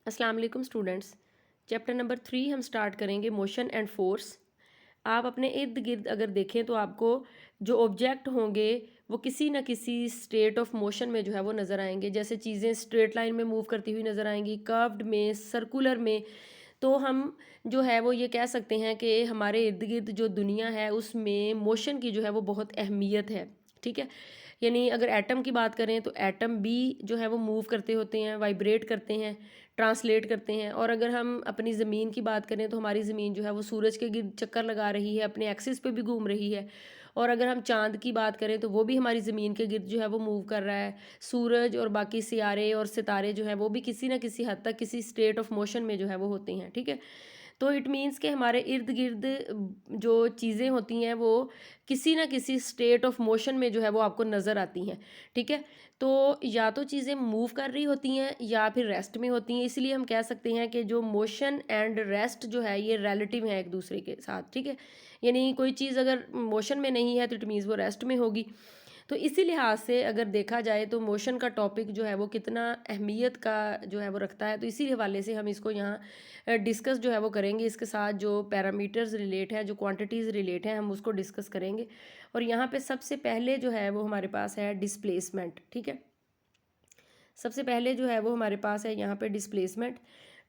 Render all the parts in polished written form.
अस्सलाम वालेकुम students. Chapter number 3 हम स्टार्ट करेंगे मोशन एंड फोर्स। आप अपने इर्द गिर्द अगर देखें तो आपको जो ऑब्जेक्ट होंगे वो किसी न किसी स्टेट ऑफ मोशन में जो है वो नज़र आएंगे। जैसे चीज़ें स्ट्रेट लाइन में मूव करती हुई नज़र आएंगी, कर्व्ड में, सर्कुलर में। तो हम जो है वो ये कह सकते हैं कि हमारे इर्द गिर्द जो दुनिया है उसमें मोशन की जो है वो बहुत अहमियत है। ठीक है, यानी अगर एटम की बात करें तो एटम भी जो है वो मूव करते होते हैं, वाइब्रेट करते हैं, ट्रांसलेट करते हैं। और अगर हम अपनी ज़मीन की बात करें तो हमारी ज़मीन जो है वो सूरज के गिर्द चक्कर लगा रही है, अपने एक्सिस पे भी घूम रही है। और अगर हम चांद की बात करें तो वो भी हमारी ज़मीन के गिर्द जो है वो मूव कर रहा है। सूरज और बाकी सियारे और सितारे जो हैं वो भी किसी न किसी हद तक किसी स्टेट ऑफ मोशन में जो है वो होते हैं। ठीक है, तो इट मीन्स कि हमारे इर्द गिर्द जो चीज़ें होती हैं वो किसी ना किसी स्टेट ऑफ मोशन में जो है वो आपको नज़र आती हैं। ठीक है, तो या तो चीज़ें मूव कर रही होती हैं या फिर रेस्ट में होती हैं। इसलिए हम कह सकते हैं कि जो मोशन एंड रेस्ट जो है ये रिलेटिव है एक दूसरे के साथ। ठीक है, यानी कोई चीज़ अगर मोशन में नहीं है तो इट मीन्स वो रेस्ट में होगी। तो इसी लिहाज से अगर देखा जाए तो मोशन का टॉपिक जो है वो कितना अहमियत का जो है वो रखता है, तो इसी हवाले से हम इसको यहाँ डिस्कस जो है वो करेंगे। इसके साथ जो पैरामीटर्स रिलेट हैं, जो क्वांटिटीज़ रिलेट हैं, हम उसको डिस्कस करेंगे। और यहाँ पे सबसे पहले जो है वो हमारे पास है डिस्प्लेसमेंट। ठीक है, सबसे पहले जो है वो हमारे पास है यहाँ पे डिस्प्लेसमेंट।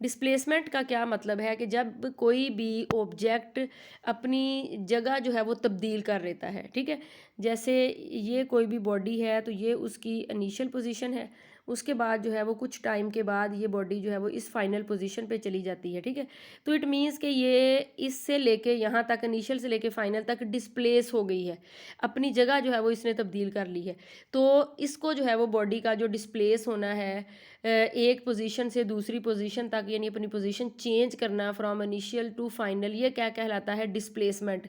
डिस्प्लेसमेंट का क्या मतलब है कि जब कोई भी ऑब्जेक्ट अपनी जगह जो है वो तब्दील कर लेता है। ठीक है, जैसे ये कोई भी बॉडी है तो ये उसकी इनिशियल पोजीशन है, उसके बाद जो है वो कुछ टाइम के बाद ये बॉडी जो है वो इस फाइनल पोजीशन पे चली जाती है। ठीक है, तो इट मीन्स कि ये इससे लेके यहाँ तक, इनिशियल से लेके फाइनल तक डिस्प्लेस हो गई है, अपनी जगह जो है वो इसने तब्दील कर ली है। तो इसको जो है वो बॉडी का जो डिस्प्लेस होना है एक पोजीशन से दूसरी पोजीशन तक, यानी अपनी पोजीशन चेंज करना फ्रॉम इनिशियल टू फाइनल, ये क्या कहलाता है? डिस्प्लेसमेंट।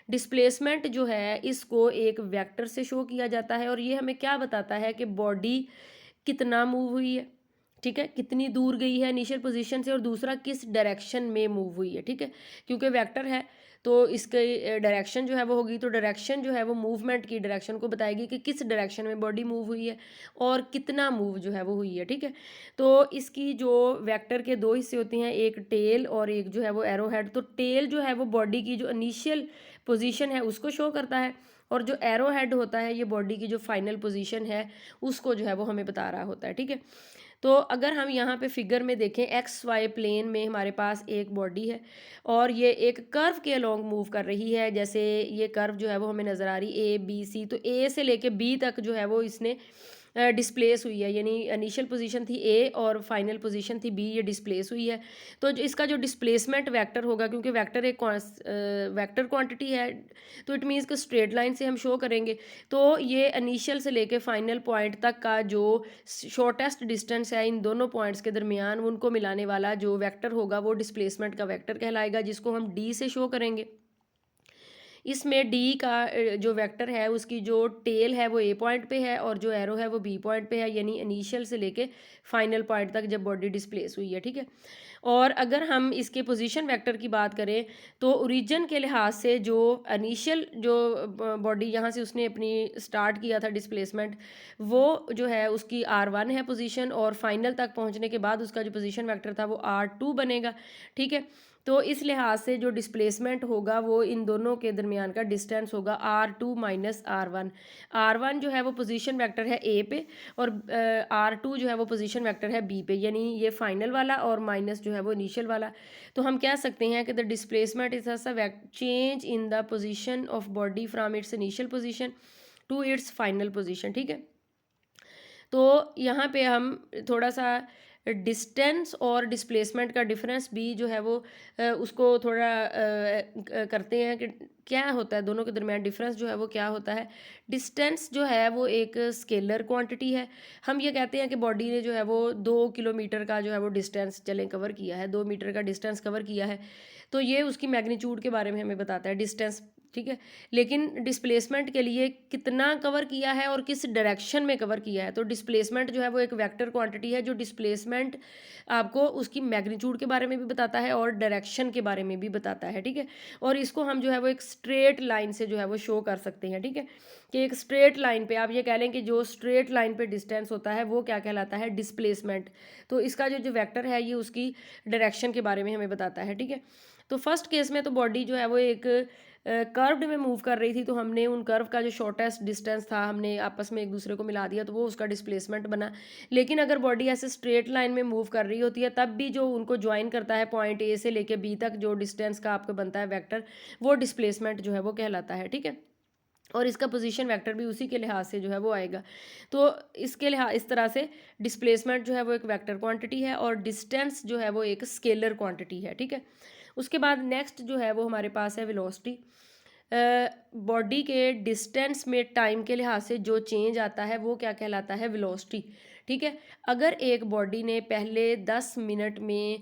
डिस्प्लेसमेंट जो है इसको एक वेक्टर से शो किया जाता है और ये हमें क्या बताता है कि बॉडी कितना मूव हुई है। ठीक है, कितनी दूर गई है इनिशियल पोजीशन से, और दूसरा किस डायरेक्शन में मूव हुई है। ठीक है, क्योंकि वेक्टर है तो इसके डायरेक्शन जो है वो होगी, तो डायरेक्शन जो है वो मूवमेंट की डायरेक्शन को बताएगी कि किस डायरेक्शन में बॉडी मूव हुई है और कितना मूव जो है वो हुई है। ठीक है, तो इसकी जो वेक्टर के दो हिस्से होते हैं, एक टेल और एक जो है वो एरो हेड। तो टेल जो है वो बॉडी की जो इनिशियल पोजीशन है उसको शो करता है, और जो एरो हेड होता है ये बॉडी की जो फाइनल पोजीशन है उसको जो है वो हमें बता रहा होता है। ठीक है, तो अगर हम यहाँ पे फिगर में देखें, एक्स वाई प्लेन में हमारे पास एक बॉडी है और ये एक कर्व के अलोंग मूव कर रही है। जैसे ये कर्व जो है वो हमें नज़र आ रही ए बी सी, तो ए से लेके बी तक जो है वो इसने डिस्प्लेस हुई है, यानी इनिशियल पोजीशन थी ए और फाइनल पोजीशन थी बी, ये डिस्प्लेस हुई है। तो जो इसका जो डिस्प्लेसमेंट वेक्टर होगा, क्योंकि वेक्टर एक वेक्टर क्वांटिटी है, तो इट मीन्स कि स्ट्रेट लाइन से हम शो करेंगे। तो ये इनिशियल से लेके फाइनल पॉइंट तक का जो शॉर्टेस्ट डिस्टेंस है इन दोनों पॉइंट्स के दरमियान, उनको मिलाने वाला जो वेक्टर होगा वो डिस्प्लेसमेंट का वेक्टर कहलाएगा, जिसको हम डी से शो करेंगे। इसमें डी का जो वेक्टर है उसकी जो टेल है वो ए पॉइंट पे है और जो एरो है वो बी पॉइंट पे है, यानी इनिशियल से लेके फाइनल पॉइंट तक जब बॉडी डिस्प्लेस हुई है। ठीक है, और अगर हम इसके पोजीशन वेक्टर की बात करें तो ओरिजिन के लिहाज से जो इनिशियल जो बॉडी यहाँ से उसने अपनी स्टार्ट किया था डिस्प्लेसमेंट, वो जो है उसकी R1 है पोजीशन, और फाइनल तक पहुँचने के बाद उसका जो पोजीशन वेक्टर था वो R2 बनेगा। ठीक है, तो इस लिहाज से जो डिस्प्लेसमेंट होगा वो इन दोनों के दरमियान का डिस्टेंस होगा R2 माइनस R1। R1 जो है वो पोजीशन वेक्टर है ए पे और R2 जो है वो पोजीशन वेक्टर है बी पे, यानी ये फाइनल वाला और माइनस जो है वो इनिशियल वाला। तो हम कह सकते हैं कि the displacement is a change in the position of body from its initial position to its final position. ठीक है, तो यहाँ पे हम थोड़ा सा डिस्टेंस और डिस्प्लेसमेंट का डिफरेंस भी जो है वो उसको थोड़ा करते हैं कि क्या होता है दोनों के दरमियान डिफरेंस जो है वो क्या होता है। डिस्टेंस जो है वो एक स्केलर क्वांटिटी है। हम ये कहते हैं कि बॉडी ने जो है वो 2 किलोमीटर का जो है वो डिस्टेंस चलें कवर किया है, 2 मीटर का डिस्टेंस कवर किया है, तो ये उसकी मैग्नीट्यूड के बारे में हमें बताता है डिस्टेंस। ठीक है। लेकिन डिस्प्लेसमेंट के लिए कितना कवर किया है और किस डायरेक्शन में कवर किया है, तो डिस्प्लेसमेंट जो है वो एक वेक्टर क्वांटिटी है। जो डिस्प्लेसमेंट आपको उसकी मैग्नीट्यूड के बारे में भी बताता है और डायरेक्शन के बारे में भी बताता है, ठीक है। और इसको हम जो है वो एक स्ट्रेट लाइन से जो है वो शो कर सकते हैं, ठीक है, कि एक स्ट्रेट लाइन पे आप ये कह लें कि जो स्ट्रेट लाइन पे डिस्टेंस होता है वो क्या कहलाता है, डिस्प्लेसमेंट। तो इसका जो जो वेक्टर है ये उसकी डायरेक्शन के बारे में हमें बताता है, ठीक है। तो फर्स्ट केस में तो बॉडी जो है वो एक कर्व्ड में मूव कर रही थी, तो हमने उन कर्व का जो शॉर्टेस्ट डिस्टेंस था हमने आपस में एक दूसरे को मिला दिया, तो वो उसका डिस्प्लेसमेंट बना। लेकिन अगर बॉडी ऐसे स्ट्रेट लाइन में मूव कर रही होती है तब भी जो उनको ज्वाइन करता है पॉइंट ए से लेके बी तक, जो डिस्टेंस का आपको बनता है वेक्टर, वो डिस्प्लेसमेंट जो है वो कहलाता है, ठीक है। और इसका पोजीशन वेक्टर भी उसी के लिहाज से जो है वो आएगा। तो इसके लिहाज इस तरह से डिस्प्लेसमेंट जो है वो एक वेक्टर क्वांटिटी है और डिस्टेंस जो है वो एक स्केलर क्वांटिटी है, ठीक है। उसके बाद नेक्स्ट जो है वो हमारे पास है वेलोसिटी। बॉडी के डिस्टेंस में टाइम के लिहाज से जो चेंज आता है वो क्या कहलाता है, वेलोसिटी, ठीक है। अगर एक बॉडी ने पहले 10 मिनट में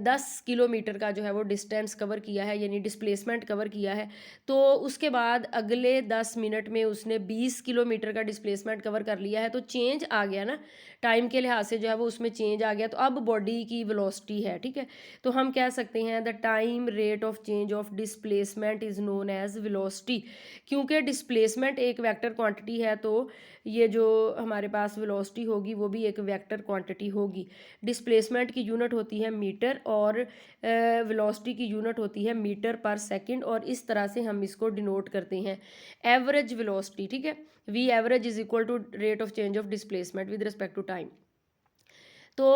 10 किलोमीटर का जो है वो डिस्टेंस कवर किया है, यानी डिस्प्लेसमेंट कवर किया है, तो उसके बाद अगले 10 मिनट में उसने 20 किलोमीटर का डिस्प्लेसमेंट कवर कर लिया है, तो चेंज आ गया ना, टाइम के लिहाज से जो है वो उसमें चेंज आ गया। तो अब बॉडी की वेलोसिटी है, ठीक है। तो हम कह सकते हैं the time rate of change of displacement is known as velocity. क्योंकि डिस्प्लेसमेंट एक वेक्टर क्वांटिटी है, तो ये जो हमारे पास वेलोसिटी होगी वो भी एक वेक्टर क्वांटिटी होगी। डिस्प्लेसमेंट की यूनिट होती है मीटर और वेलोसिटी की यूनिट होती है मीटर पर सेकंड, और इस तरह से हम इसको डिनोट करते हैं एवरेज वेलोसिटी, ठीक है। V average is equal to rate of change of displacement with respect to time. तो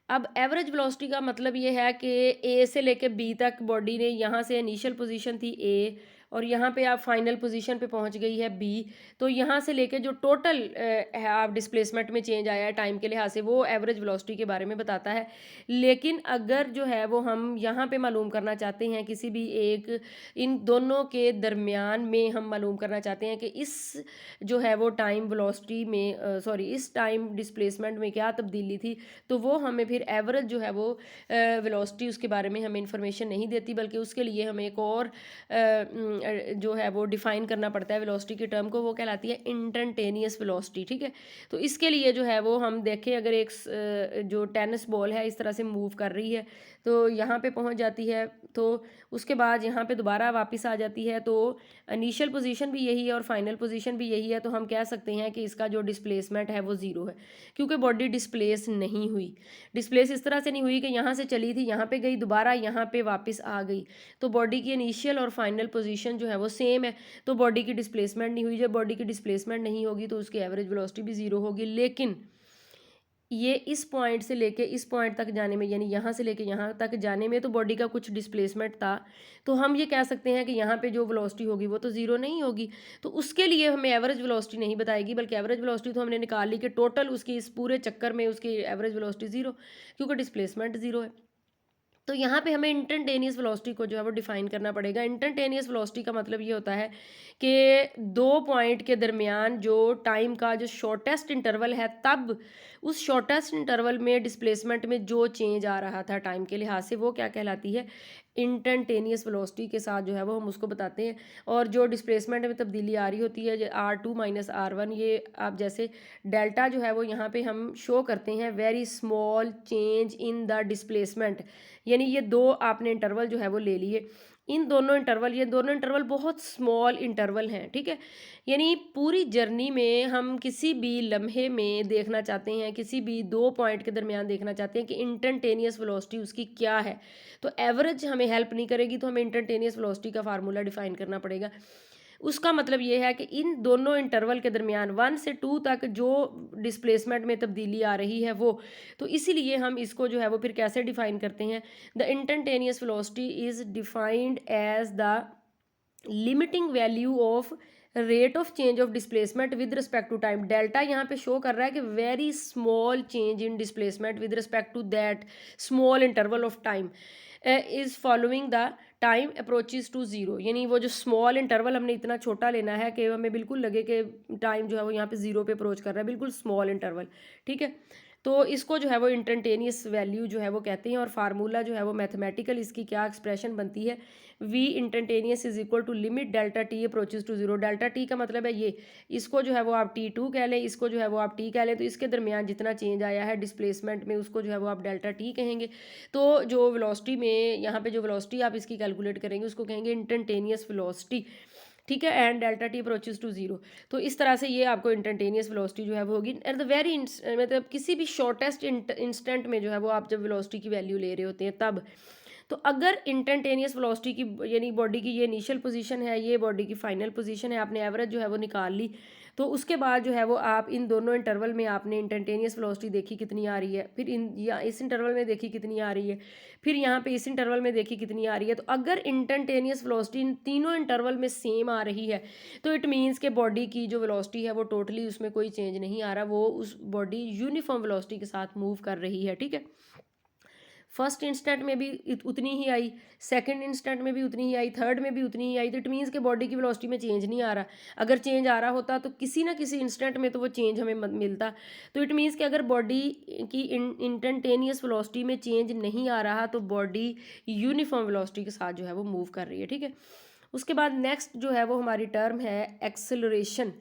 अब एवरेज वेलोसिटी का मतलब ये है कि ए से लेके बी तक बॉडी ने, यहाँ से इनिशियल पोजीशन थी ए और यहाँ पे आप फाइनल पोजीशन पे पहुँच गई है बी, तो यहाँ से लेके जो टोटल है आप डिस्प्लेसमेंट में चेंज आया है टाइम के लिहाज से, वो एवरेज वेलोसिटी के बारे में बताता है। लेकिन अगर जो है वो हम यहाँ पे मालूम करना चाहते हैं किसी भी एक इन दोनों के दरमियान में हम मालूम करना चाहते हैं कि इस जो है वो टाइम वेलोसिटी में सॉरी इस टाइम डिस्प्लेसमेंट में क्या तब्दीली थी, तो वो हमें फिर एवरेज जो है वो वेलोसिटी उसके बारे में हमें इंफॉर्मेशन नहीं देती, बल्कि उसके लिए हमें एक और जो है वो डिफाइन करना पड़ता है वेलोसिटी की टर्म को, वो कहलाती है इंस्टेंटेनियस वेलोसिटी, ठीक है। तो इसके लिए जो है वो हम देखें, अगर एक जो टेनिस बॉल है इस तरह से मूव कर रही है, तो यहाँ पे पहुँच जाती है, तो उसके बाद यहाँ पे दोबारा वापस आ जाती है, तो इनिशियल पोजीशन भी यही है और फाइनल पोजीशन भी यही है, तो हम कह सकते हैं कि इसका जो डिस्प्लेसमेंट है वो ज़ीरो है, क्योंकि बॉडी डिस्प्लेस नहीं हुई। डिस्प्लेस इस तरह से नहीं हुई कि यहाँ से चली थी, यहाँ पे गई, दोबारा यहाँ पे वापस आ गई, तो बॉडी की इनिशियल और फाइनल पोजीशन जो है वो सेम है, तो बॉडी की डिस्प्लेसमेंट नहीं हुई। जब बॉडी की डिस्प्लेसमेंट नहीं होगी तो उसकी एवरेज वेलोसिटी भी ज़ीरो होगी। लेकिन ये इस पॉइंट से लेके इस पॉइंट तक जाने में, यानी यहाँ से लेके यहाँ तक जाने में तो बॉडी का कुछ डिस्प्लेसमेंट था, तो हम ये कह सकते हैं कि यहाँ पे जो वेलोसिटी होगी वो तो ज़ीरो नहीं होगी, तो उसके लिए हमें एवरेज वेलोसिटी नहीं बताएगी, बल्कि एवरेज वेलोसिटी तो हमने निकाल ली कि टोटल उसकी इस पूरे चक्कर में उसकी एवरेज वेलोसिटी ज़ीरो, क्योंकि डिस्प्लेसमेंट ज़ीरो है। तो यहाँ पे हमें इंस्टेंटेनियस वेलोसिटी को जो है वो डिफाइन करना पड़ेगा। इंस्टेंटेनियस वेलोसिटी का मतलब ये होता है कि दो पॉइंट के दरमियान जो टाइम का जो शॉर्टेस्ट इंटरवल है, तब उस शॉर्टेस्ट इंटरवल में डिस्प्लेसमेंट में जो चेंज आ रहा था टाइम के लिहाज से, वो क्या कहलाती है, इंस्टेंटेनियस वेलोसिटी के साथ जो है वो हम उसको बताते हैं। और जो डिस्प्लेसमेंट में तब्दीली आ रही होती है R2 माइनस R1, ये आप जैसे डेल्टा जो है वो यहाँ पे हम शो करते हैं very small change in the displacement, यानी ये दो आपने इंटरवल जो है वो ले लिए, इन दोनों इंटरवल, ये दोनों इंटरवल बहुत स्मॉल इंटरवल हैं, ठीक है। यानी पूरी जर्नी में हम किसी भी लम्हे में देखना चाहते हैं, किसी भी दो पॉइंट के दरमियान देखना चाहते हैं कि इंस्टेंटेनियस वेलोसिटी उसकी क्या है, तो एवरेज हमें हेल्प नहीं करेगी, तो हमें इंस्टेंटेनियस वेलोसिटी का फार्मूला डिफाइन करना पड़ेगा। उसका मतलब ये है कि इन दोनों इंटरवल के दरमियान 1 से 2 तक जो डिस्प्लेसमेंट में तब्दीली आ रही है वो, तो इसीलिए हम इसको जो है वो फिर कैसे डिफाइन करते हैं, the instantaneous velocity is defined as the limiting value of rate of change of displacement with respect to time. Delta यहाँ पे शो कर रहा है कि very small change in displacement with respect to that small interval of time is following the time approaches to zero, यानी वो जो small interval हमने इतना छोटा लेना है कि हमें बिल्कुल लगे कि टाइम जो है वो यहाँ पे ज़ीरो पे अप्रोच कर रहा है, बिल्कुल स्मॉल इंटरवल, ठीक है। तो इसको जो है वो इंस्टेंटेनियस वैल्यू जो है वो कहते हैं। और फार्मूला जो है वो मैथमेटिकल इसकी क्या एक्सप्रेशन बनती है, v instantaneous is equal to limit delta T approaches to zero. Delta T का मतलब है ये, इसको जो है वो आप t2 कह लें, इसको जो है वो आप t कह लें, तो इसके दरमियान जितना चेंज आया है डिस्प्लेसमेंट में उसको जो है वो आप डेल्टा t कहेंगे। तो जो वेलोसिटी में यहाँ पे जो वेलोसिटी आप इसकी कैलकुलेट करेंगे उसको कहेंगे इंस्टेंटेनियस वेलोसिटी, ठीक है, and delta T approaches to zero. तो इस तरह से ये आपको इंस्टेंटेनियस वेलोसिटी जो है वो होगी एट द वेरी मतलब किसी भी शॉर्टेस्ट इंस्टेंट में जो है वो आप जब वेलोसिटी की वैल्यू ले रहे होते हैं तब। तो अगर इंस्टेंटेनियस वेलोसिटी की यानी बॉडी की ये इनिशियल पोजीशन है, ये बॉडी की फाइनल पोजीशन है, आपने एवरेज जो है वो निकाल ली, तो उसके बाद जो है वो आप इन दोनों इंटरवल में आपने इंस्टेंटेनियस वेलोसिटी देखी कितनी आ रही है, फिर या इस इंटरवल में देखी कितनी आ रही है, फिर यहाँ पे इस इंटरवल में देखी कितनी आ रही है। तो अगर इंस्टेंटेनियस वेलोसिटी इन तीनों इंटरवल में सेम आ रही है तो इट मीन्स के बॉडी की जो वेलोसिटी है वो टोटली उसमें कोई चेंज नहीं आ रहा, वो उस बॉडी यूनिफॉर्म वेलोसिटी के साथ मूव कर रही है, ठीक है। फर्स्ट इंस्टेंट में भी उतनी ही आई, सेकंड इंस्टेंट में भी उतनी ही आई, थर्ड में भी उतनी ही आई। तो इट मीन्स के बॉडी की वेलोसिटी में चेंज नहीं आ रहा। अगर चेंज आ रहा होता तो किसी ना किसी इंस्टेंट में तो वो चेंज हमें मिलता। तो इट मीन्स कि अगर बॉडी की इंस्टेंटेनियस वेलोसिटी में चेंज नहीं आ रहा तो बॉडी यूनिफॉर्म वेलोसिटी के साथ जो है वो मूव कर रही है, ठीक है। उसके बाद नेक्स्ट जो है वो हमारी टर्म है एक्सेलरेशन।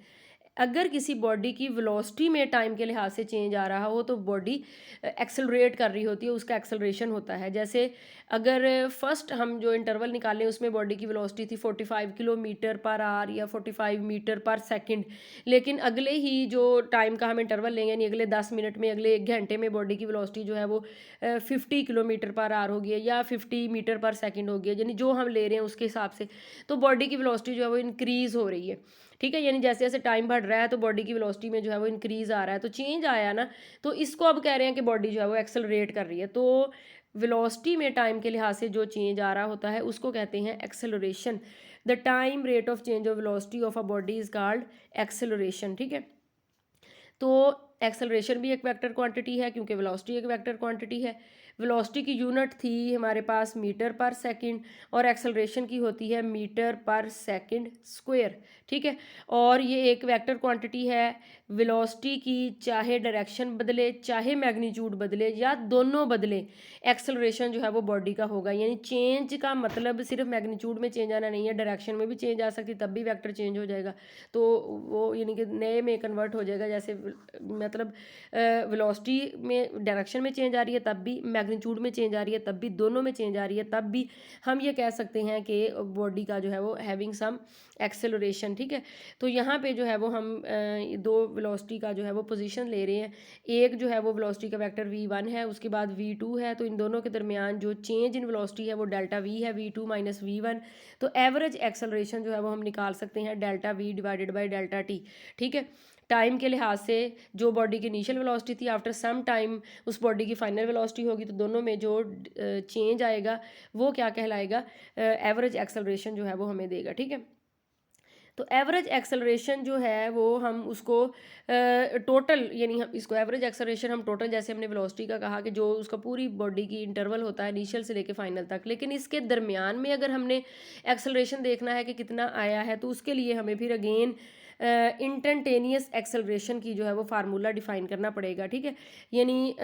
अगर किसी बॉडी की वेलोसिटी में टाइम के लिहाज से चेंज आ रहा हो तो बॉडी एक्सेलरेट कर रही होती है, उसका एक्सेलरेशन होता है। जैसे अगर फर्स्ट हम जो इंटरवल निकालें उसमें बॉडी की वेलोसिटी थी 45 किलोमीटर पर आवर या 45 मीटर पर सेकंड, लेकिन अगले ही जो टाइम का हम इंटरवल लेंगे यानी अगले 10 मिनट में, अगले 1 घंटे में बॉडी की वेलोसिटी जो है वो 50 किलोमीटर पर आवर होगी या 50 मीटर पर सेकंड होगी, यानी जो हम ले रहे हैं उसके हिसाब से। तो बॉडी की वेलोसिटी जो है वो इंक्रीज़ हो रही है, ठीक है, यानी जैसे जैसे टाइम बढ़ रहा है तो बॉडी की वेलोसिटी में जो है वो इंक्रीज आ रहा है, तो चेंज आया ना, तो इसको अब कह रहे हैं कि बॉडी जो है वो एक्सेलरेट कर रही है। तो वेलोसिटी में टाइम के लिहाज से जो चेंज आ रहा होता है उसको कहते हैं acceleration. The time rate of change of velocity of a body is called acceleration, ठीक है। तो एक्सेलरेशन भी एक वेक्टर क्वांटिटी है क्योंकि वेलोसिटी एक वेक्टर क्वांटिटी है। वेलोसिटी की यूनिट थी हमारे पास मीटर पर सेकंड और एक्सेलरेशन की होती है मीटर पर सेकंड स्क्वायर, ठीक है। और ये एक वेक्टर क्वांटिटी है। वेलोसिटी की चाहे डायरेक्शन बदले चाहे मैग्नीट्यूड बदले या दोनों बदले, एक्सेलरेशन जो है वो बॉडी का होगा। यानी चेंज का मतलब सिर्फ मैग्नीट्यूड में चेंज आना नहीं है, डायरेक्शन में भी चेंज आ सकती, तब भी वेक्टर चेंज हो जाएगा, तो वो यानी कि नए में कन्वर्ट हो जाएगा। जैसे मतलब वेलोसिटी में डायरेक्शन में चेंज आ रही है तब भी, मैग्नीट्यूड में चेंज आ रही है तब भी, दोनों में चेंज आ रही है तब भी हम ये कह सकते हैं कि बॉडी का जो है वो हैविंग सम एक्सेलरेशन, ठीक है। तो यहाँ पे जो है वो हम दो वेलोसिटी का जो है वो पोजीशन ले रहे हैं। एक जो है वो वेलोसिटी का वेक्टर v1 है, उसके बाद v2 है, तो इन दोनों के दरमियान जो चेंज इन वेलोसिटी है वो डेल्टा v है, v2 माइनस v1। तो एवरेज एक्सेलरेशन जो है वो हम निकाल सकते हैं delta v divided by delta t, ठीक है। टाइम के लिहाज से जो बॉडी की इनिशियल वेलोसिटी थी आफ्टर सम टाइम उस बॉडी की फाइनल वेलोसिटी होगी, तो दोनों में जो चेंज आएगा वो क्या कहलाएगा, एवरेज एक्सेलरेशन जो है वो हमें देगा, ठीक है। तो एवरेज एक्सेलरेशन जो है वो हम उसको टोटल, यानी हम इसको एवरेज एक्सेलरेशन हम टोटल, जैसे हमने वेलोसिटी का कहा कि जो उसका पूरी बॉडी की इंटरवल होता है इनिशियल से लेके फाइनल तक, लेकिन इसके दरमियान में अगर हमने एक्सेलरेशन देखना है कि कितना आया है तो उसके लिए हमें फिर अगेन इंस्टेंटेनियस एक्सेलरेशन की जो है वो फार्मूला डिफाइन करना पड़ेगा, ठीक है। यानी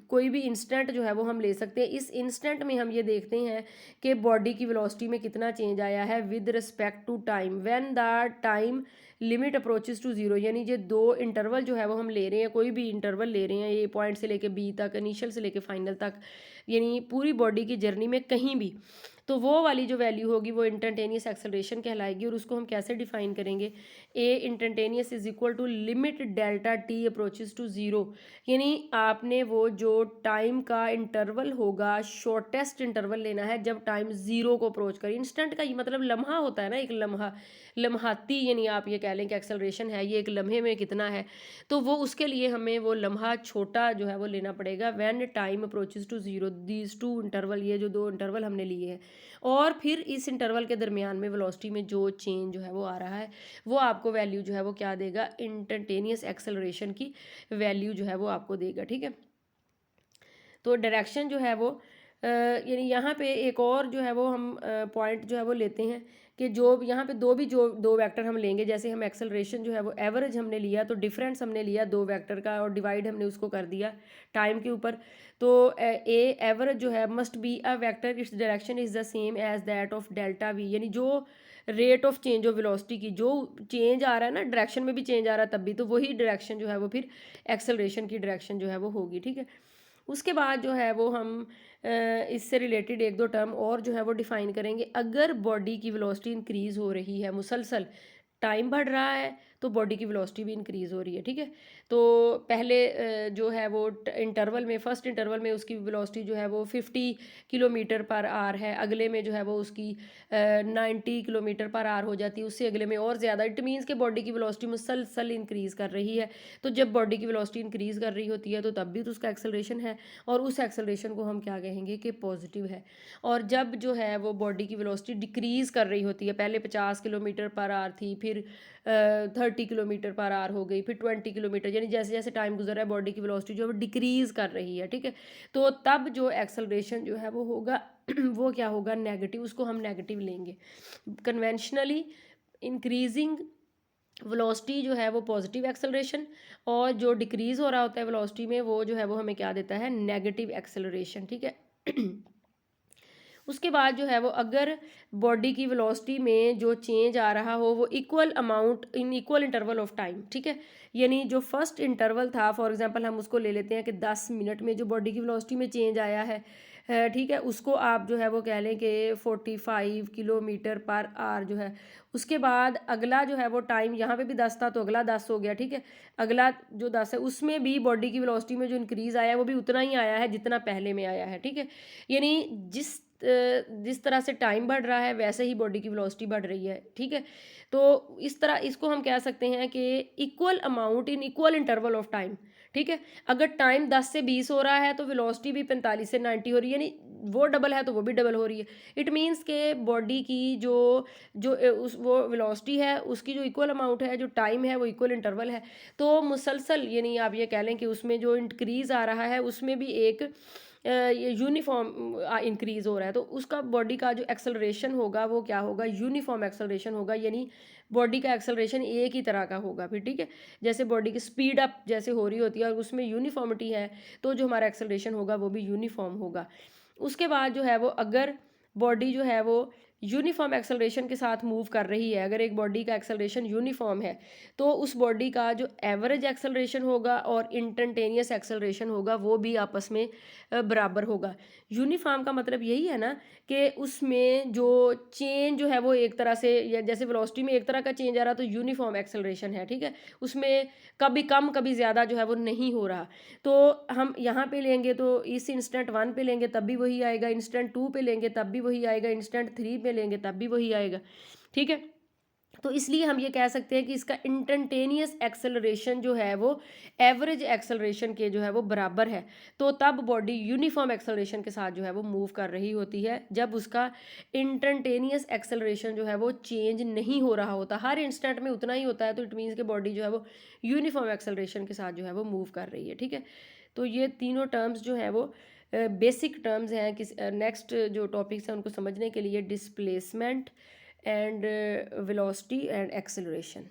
कोई भी इंस्टेंट जो है वो हम ले सकते हैं। इस इंस्टेंट में हम ये देखते हैं कि बॉडी की वेलोसिटी में कितना चेंज आया है with respect to time when the time limit approaches to zero. यानी ये दो इंटरवल जो है वो हम ले रहे हैं, कोई भी इंटरवल ले रहे हैं, ए पॉइंट से लेके बी तक, इनिशियल से लेके फाइनल तक, यानी पूरी बॉडी की जर्नी में कहीं भी, तो वो वाली जो वैल्यू होगी वो इंस्टेंटेनियस एक्सेलरेशन कहलाएगी। और उसको हम कैसे डिफाइन करेंगे, a instantaneous is equal to limit delta t approaches to zero. यानी आपने वो जो टाइम का इंटरवल होगा, शॉर्टेस्ट इंटरवल लेना है जब टाइम जीरो को अप्रोच करे। इंस्टेंट का ये मतलब लम्हा होता है ना, एक लम्हा, लम्हाती, यानी आप ये कह लें कि एक्सेलरेशन है ये एक लम्हे में कितना है, तो वो उसके लिए हमें वो लम्हा छोटा जो है वो लेना पड़ेगा when time approaches to zero. These two interval, ये जो दो इंटरवल हमने लिए हैं, और फिर इस इंटरवल के दरमियान में वेलोसिटी में जो चेंज जो है वो आ रहा है वो आपको वैल्यू जो है वो क्या देगा, इंस्टेंटेनियस एक्सेलरेशन की वैल्यू जो है वो आपको देगा, ठीक है। तो डायरेक्शन जो है वो यानी यहाँ पे एक और जो है वो हम पॉइंट जो है वो लेते हैं कि जो यहाँ पे दो वेक्टर हम लेंगे, जैसे हम एक्सेलरेशन जो है वो एवरेज हमने लिया, तो डिफरेंस हमने लिया दो वेक्टर का और डिवाइड हमने उसको कर दिया टाइम के ऊपर। तो ए एवरेज जो है must be a vector its direction is the same as that of delta V, यानी जो rate of change of velocity की जो चेंज आ रहा है ना, डायरेक्शन में भी चेंज आ रहा है तब भी, तो वही डायरेक्शन जो है वो फिर एक्सेलरेशन की डायरेक्शन जो है वो होगी। ठीक है, उसके बाद जो है वो हम इससे रिलेटेड एक दो टर्म और जो है वो डिफाइन करेंगे। अगर बॉडी की वेलोसिटी इंक्रीज़ हो रही है, मुसलसल टाइम बढ़ रहा है, तो बॉडी की वेलोसिटी भी इंक्रीज़ हो रही है। ठीक है, तो पहले जो है वो इंटरवल में, फर्स्ट इंटरवल में उसकी वेलोसिटी जो है वो 50 किलोमीटर पर आवर है, अगले में जो है वो उसकी 90 किलोमीटर पर आवर हो जाती है, उससे अगले में और ज़्यादा। इट मीन्स के बॉडी की वेलोसिटी मुसलसल इंक्रीज़ कर रही है। तो जब बॉडी की वेलोसिटी इंक्रीज़ कर रही होती है तो तब भी तो उसका एक्सेलरेशन है, और उस एक्सेलरेशन को हम क्या कहेंगे कि पॉजिटिव है। और जब जो है वो बॉडी की वेलोसिटी डिक्रीज़ कर रही होती है, पहले 50 किलोमीटर पर आवर थी, फिर 30 किलोमीटर पर आवर हो गई, फिर 20 किलोमीटर, यानी जैसे जैसे टाइम गुजर रहा है बॉडी की वेलोसिटी जो है वो डिक्रीज़ कर रही है। ठीक है, तो तब जो एक्सेलरेशन जो है वो होगा वो क्या होगा, नेगेटिव, उसको हम नेगेटिव लेंगे। कन्वेंशनली इंक्रीजिंग वेलोसिटी जो है वो पॉजिटिव एक्सेलरेशन, और जो डिक्रीज़ हो रहा होता है वेलोसिटी में वो जो है वो हमें क्या देता है, नेगेटिव एक्सेलरेशन। ठीक है उसके बाद जो है वो अगर बॉडी की वेलोसिटी में जो चेंज आ रहा हो वो equal amount in equal interval of time, ठीक है, यानी जो फर्स्ट इंटरवल था, फॉर एग्जांपल हम उसको ले लेते हैं कि 10 मिनट में जो बॉडी की वेलोसिटी में चेंज आया है, ठीक है, उसको आप जो है वो कह लें कि 45 किलोमीटर पर आवर जो है। उसके बाद अगला जो है वो टाइम, यहाँ पे भी 10 था तो अगला 10 हो गया। ठीक है, अगला जो 10 है उसमें भी बॉडी की वेलोसिटी में जो इंक्रीज़ आया है वो भी उतना ही आया है जितना पहले में आया है। ठीक है, यानी जिस तरह से टाइम बढ़ रहा है वैसे ही बॉडी की वेलोसिटी बढ़ रही है। ठीक है, तो इस तरह इसको हम कह सकते हैं कि equal amount in equal interval of time. ठीक है, अगर टाइम 10 से 20 हो रहा है तो वेलोसिटी भी 45 से 90 हो रही है, यानी वो डबल है तो वो भी डबल हो रही है। इट मीन्स के बॉडी की जो जो उस वो वेलोसिटी है उसकी जो इक्वल अमाउंट है, जो टाइम है वो इक्वल इंटरवल है। तो मुसलसल यानी आप ये कह लें कि उसमें जो इंक्रीज़ आ रहा है उसमें भी एक यूनिफॉर्म इंक्रीज़ हो रहा है, तो उसका बॉडी का जो एक्सेलरेशन होगा वो क्या होगा, यूनिफॉर्म एक्सेलरेशन होगा, यानी बॉडी का एक्सेलरेशन एक ही तरह का होगा फिर। ठीक है, जैसे बॉडी की स्पीड अप जैसे हो रही होती है और उसमें यूनिफॉर्मिटी है, तो जो हमारा एक्सेलरेशन होगा वो भी यूनिफॉर्म होगा। उसके बाद जो है वो अगर बॉडी जो है वो यूनिफॉर्म एक्सेलरेशन के साथ मूव कर रही है, अगर एक बॉडी का एक्सेलरेशन यूनिफॉर्म है तो उस बॉडी का जो एवरेज एक्सेलरेशन होगा और इंस्टैन्टेनियस एक्सेलरेशन होगा वो भी आपस में बराबर होगा। यूनिफॉर्म का मतलब यही है ना कि उसमें जो चेंज जो है वो एक तरह से, या जैसे वेलोसिटी में एक तरह का चेंज आ रहा तो यूनिफॉर्म एक्सेलरेशन है। ठीक है, उसमें कभी कम कभी ज़्यादा जो है वो नहीं हो रहा। तो हम यहाँ पे लेंगे तो इस इंस्टेंट 1 पे लेंगे तब भी वही आएगा, इंस्टेंट 2 पे लेंगे तब भी वही आएगा, इंस्टेंट 3 पे लेंगे तब भी वही आएगा। ठीक है, तो इसलिए हम ये कह सकते हैं कि इसका इंस्टैन्टेनियस एक्सेलरेशन जो है वो एवरेज एक्सेलरेशन के जो है वो बराबर है। तो तब बॉडी यूनिफॉर्म एक्सेलरेशन के साथ जो है वो मूव कर रही होती है, जब उसका इंस्टैन्टेनियस एक्सेलरेशन जो है वो चेंज नहीं हो रहा होता, हर इंस्टेंट में उतना ही होता है, तो इट मीन्स कि बॉडी जो है वो यूनिफॉर्म एक्सेलरेशन के साथ जो है वो मूव कर रही है। ठीक है, तो ये तीनों टर्म्स जो हैं वो बेसिक टर्म्स हैं। किस नेक्स्ट जो टॉपिक्स हैं उनको समझने के लिए, displacement and velocity and acceleration.